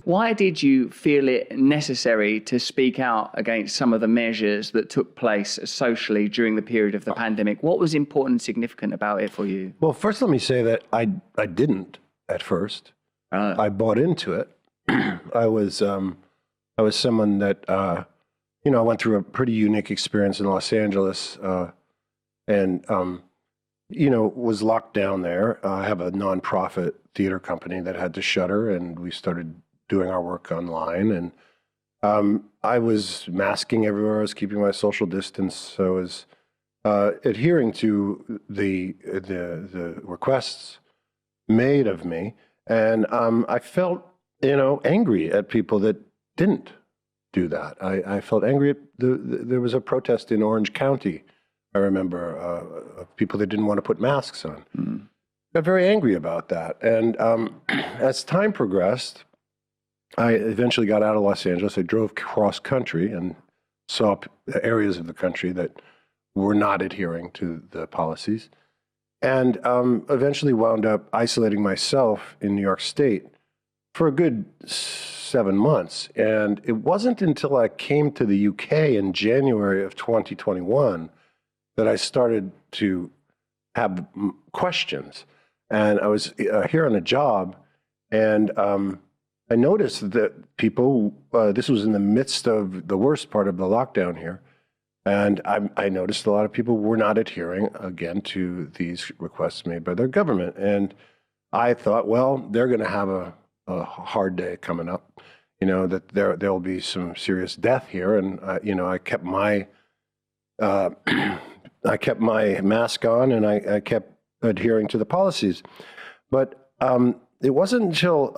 Why did you feel it necessary to speak out against some of the measures that took place socially during the period of the pandemic? What was important and significant about it for you? Well, first, let me say that I didn't at first. I bought into it. I was someone that I went through a pretty unique experience in Los Angeles, and was locked down there. I have a nonprofit theater company that had to shutter, and we started doing our work online. And I was masking everywhere. I was keeping my social distance. So I was adhering to the requests made of me, and I felt angry at people that didn't do that. I felt angry at there was a protest in Orange County, I remember, of people that didn't want to put masks on. Got very angry about that. And as time progressed, I eventually got out of Los Angeles. I drove cross country and saw areas of the country that were not adhering to the policies, and eventually wound up isolating myself in New York State for a good 7 months. And it wasn't until I came to the UK in January of 2021 that I started to have questions. And I was here on a job, and I noticed that people, this was in the midst of the worst part of the lockdown here, and I noticed a lot of people were not adhering, again, to these requests made by their government. And I thought, well, they're going to have a hard day coming up, that there'll be some serious death here. And, I kept my mask on, and I kept adhering to the policies. But it wasn't until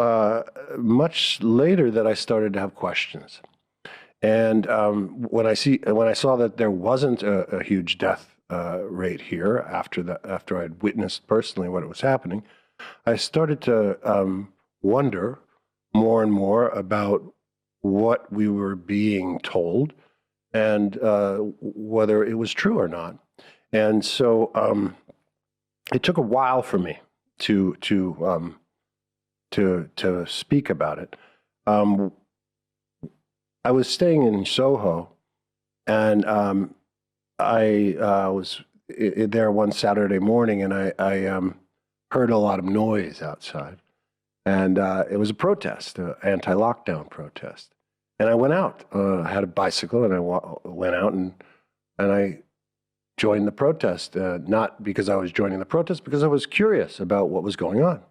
much later that I started to have questions. And when I saw that there wasn't a huge death rate here after I'd witnessed personally what was happening, I started to wonder more and more about what we were being told and whether it was true or not. And so it took a while for me to speak about it. I was staying in Soho, and I was there one Saturday morning, and I heard a lot of noise outside. And it was a protest, an anti-lockdown protest. And I went out. I had a bicycle, and I went out, and I joined the protest, not because I was joining the protest, because I was curious about what was going on.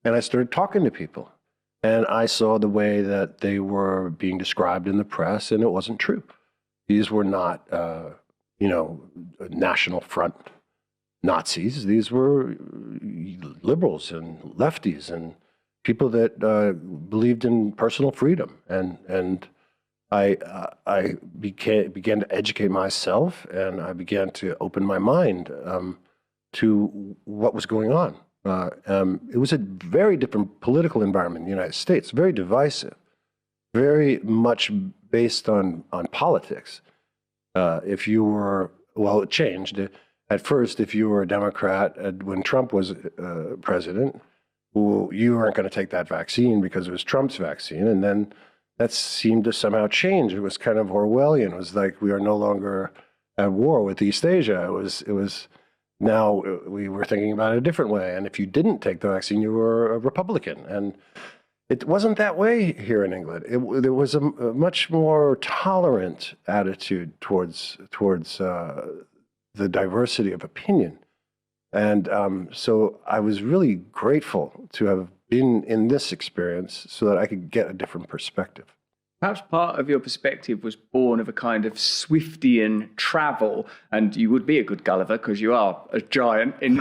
And I started talking to people. And I saw the way that they were being described in the press, and it wasn't true. These were not, National Front Nazis. These were liberals and lefties and people that believed in personal freedom. And I began to educate myself, and I began to open my mind to what was going on. It was a very different political environment in the United States, very divisive, very much based on politics. If you were, well, it changed. At first, if you were a Democrat, when Trump was president, well, you weren't going to take that vaccine because it was Trump's vaccine. And then that seemed to somehow change. It was kind of Orwellian. It was like we are no longer at war with East Asia. It was now we were thinking about it a different way. And if you didn't take the vaccine, you were a Republican. And it wasn't that way here in England. There was a much more tolerant attitude towards the diversity of opinion. And so I was really grateful to have been in this experience so that I could get a different perspective. Perhaps part of your perspective was born of a kind of Swiftian travel, and you would be a good Gulliver because you are a giant in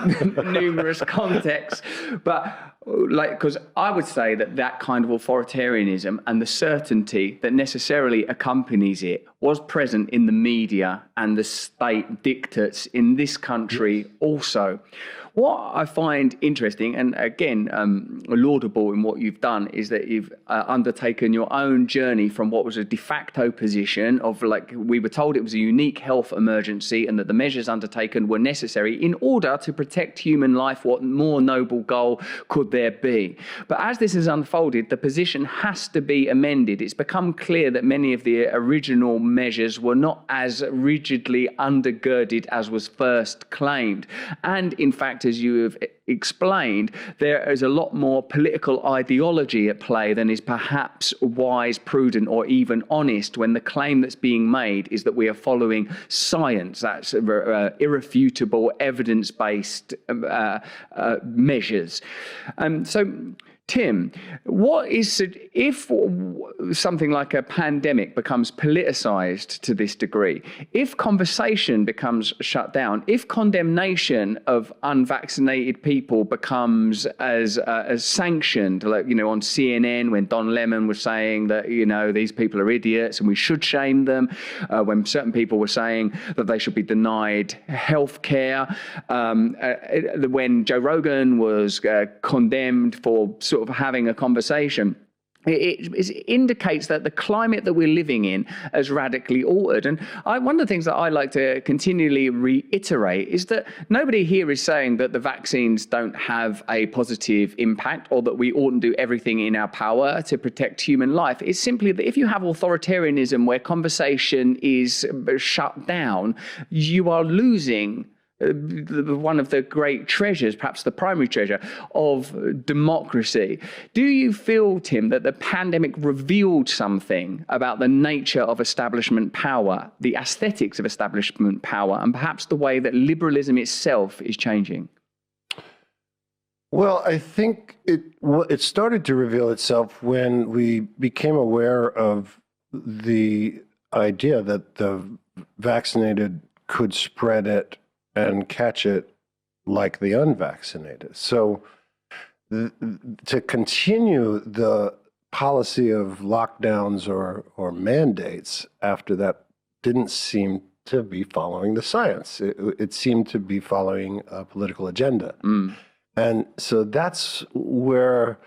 numerous contexts. But because I would say that kind of authoritarianism and the certainty that necessarily accompanies it was present in the media and the state dictates in this country also. What I find interesting, and again, laudable in what you've done, is that you've undertaken your own journey from what was a de facto position of, like, we were told it was a unique health emergency and that the measures undertaken were necessary in order to protect human life. What more noble goal could there be? But as this has unfolded, the position has to be amended. It's become clear that many of the original measures were not as rigidly undergirded as was first claimed. And in fact, as you have explained, there is a lot more political ideology at play than is perhaps wise, prudent, or even honest, when the claim that's being made is that we are following science. That's irrefutable, evidence-based measures. So, Tim, what is, if something like a pandemic becomes politicized to this degree, if conversation becomes shut down, if condemnation of unvaccinated people becomes as sanctioned, like, on CNN when Don Lemon was saying that, these people are idiots and we should shame them, when certain people were saying that they should be denied health care, when Joe Rogan was condemned for sort of having a conversation, it indicates that the climate that we're living in has radically altered. And one of the things that I like to continually reiterate is that nobody here is saying that the vaccines don't have a positive impact or that we oughtn't do everything in our power to protect human life. It's simply that if you have authoritarianism where conversation is shut down, you are losing one of the great treasures, perhaps the primary treasure, of democracy. Do you feel, Tim, that the pandemic revealed something about the nature of establishment power, the aesthetics of establishment power, and perhaps the way that liberalism itself is changing? Well, I think it started to reveal itself when we became aware of the idea that the vaccinated could spread it and catch it like the unvaccinated. So to continue the policy of lockdowns or mandates after that didn't seem to be following the science. It seemed to be following a political agenda. And so that's where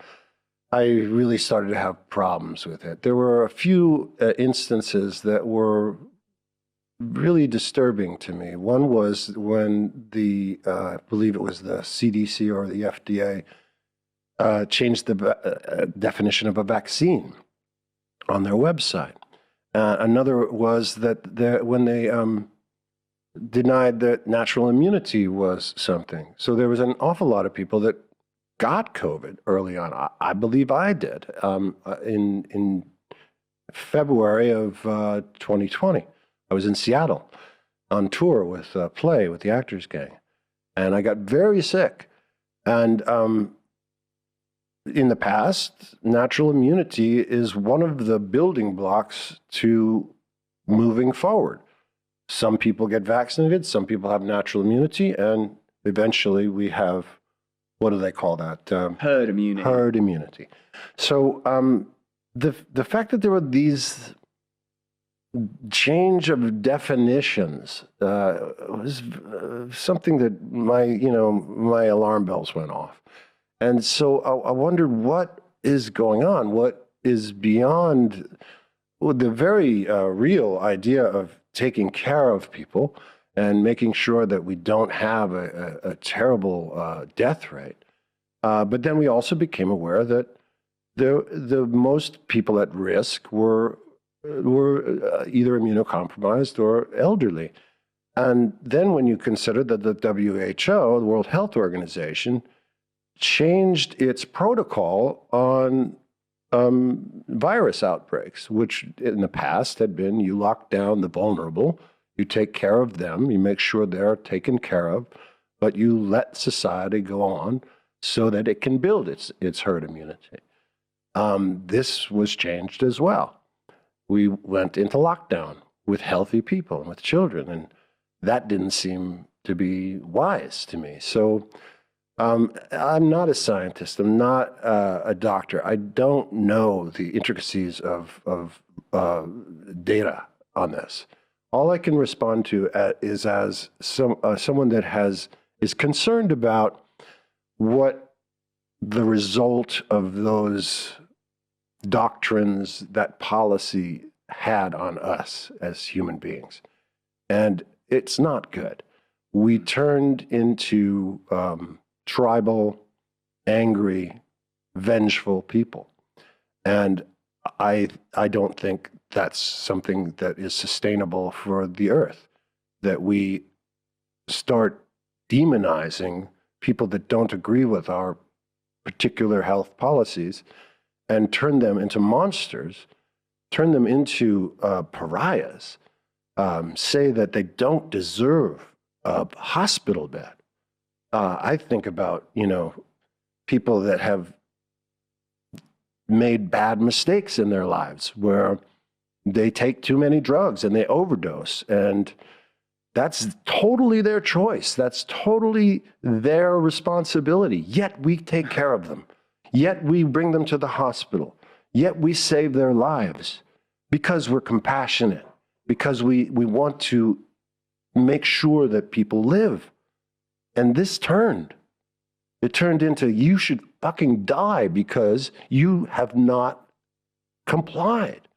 I really started to have problems with it. There were a few instances that were really disturbing to me. One was when I believe it was the CDC or the FDA changed the definition of a vaccine on their website. Another was that when they denied that natural immunity was something. So there was an awful lot of people that got COVID early on. I believe I did in February of 2020. I was in Seattle on tour with Play, with the Actors Gang, and I got very sick. And in the past, natural immunity is one of the building blocks to moving forward. Some people get vaccinated, some people have natural immunity, and eventually we have, what do they call that? Herd immunity. Herd immunity. So the fact that there were these change of definitions was something that my alarm bells went off. And so I wondered what is going on, what is beyond the very real idea of taking care of people and making sure that we don't have a terrible death rate. But then we also became aware that the most people at risk were either immunocompromised or elderly. And then when you consider that the WHO, the World Health Organization, changed its protocol on virus outbreaks, which in the past had been you lock down the vulnerable, you take care of them, you make sure they're taken care of, but you let society go on so that it can build its herd immunity. This was changed as well. We went into lockdown with healthy people and with children, and that didn't seem to be wise to me. So I'm not a scientist. I'm not a doctor. I don't know the intricacies of data on this. All I can respond to is as someone that is concerned about what the result of those doctrines, that policy had on us as human beings. And it's not good. We turned into tribal, angry, vengeful people. And I don't think that's something that is sustainable for the earth, that we start demonizing people that don't agree with our particular health policies and turn them into monsters, turn them into pariahs, say that they don't deserve a hospital bed. I think about, people that have made bad mistakes in their lives where they take too many drugs and they overdose, and that's totally their choice. That's totally their responsibility. Yet we take care of them. Yet we bring them to the hospital. Yet we save their lives because we're compassionate, because we want to make sure that people live. And this turned. It turned into, you should fucking die because you have not complied.